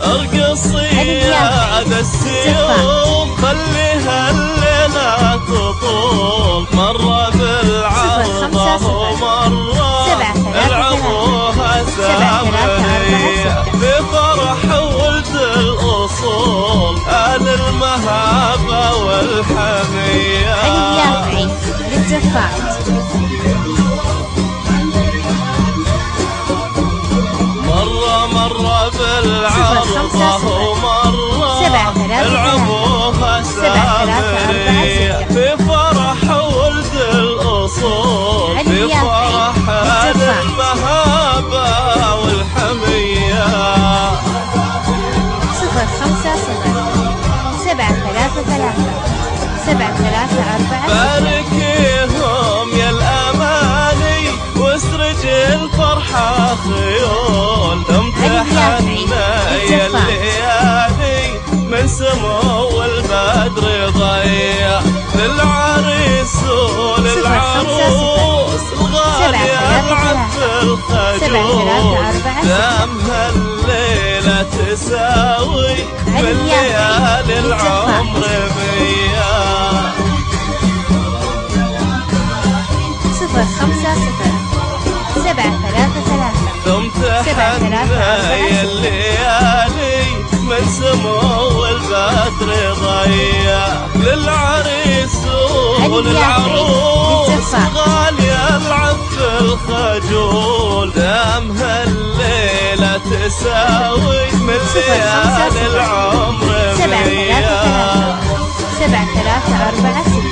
ارقصي يا ذا السيوف خليها الليلة تطول، مرة بالعرضة ومرة العبوها سامرية، في فرح ولد الأصول آل المهابة والحمية. علي اليافعي للزفات. مرة بالعرضة ومرة العبوها سامرية، في فرح ولد الأصول، في فرح المهابة والحمية. 050 733 باركيهم يا الأماني واسرج الفرحة خيول، امتحنا يا الليالي من سمو البدر ضيع، للعريس وللعروس الغالية العف الخجول، دامها الليلة تساوي من ليالي العمر مية. 050 733 تمتحنا يا الليالي من سمو البدر ضيع، للعريس وللعروس غالية العف الخجول، دامها الليلة تساوي من ليالي العمر 7346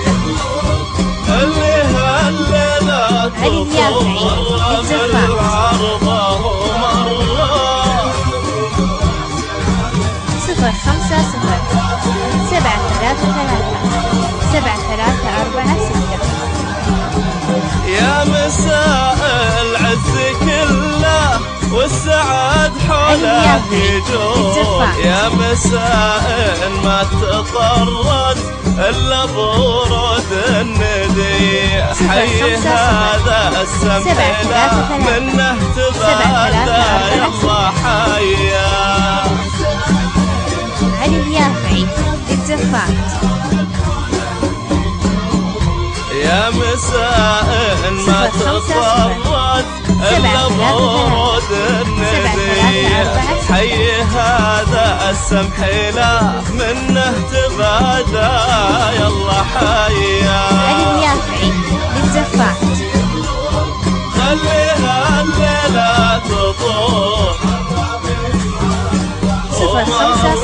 الليلة تطول مرة بالعرضة ومرة 050 733 7346. يا مساء العز كله والسعاد حوله يجول، يا مساء ما تطرد إلا برود الندي، حي هذا السمح له منه تبادى يلا حيا. علي اليافعي للزفات. يا مساء ما تطرد إلا برود الندي، حي هذا السمح له منه تبادى يلا حيا. علي اليافعي للزفات. خليها الليلة تطول 050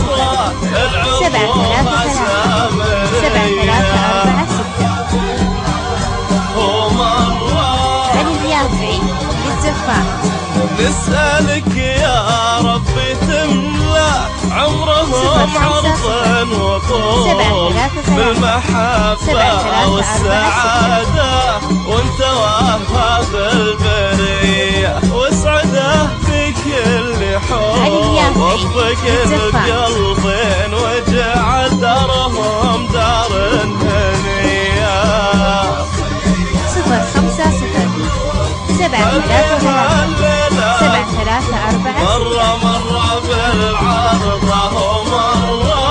733 7346. علي اليافعي للزفات. نسألك يا ربي تملأ عمرهم عرضا وطول بالمحبة والسعادة، وانت وهاب البرية واسعده في كل حول، وفق القلبين واجعل دارهم دار هنية. 050 733 7346. مرة بالعرضة ومرة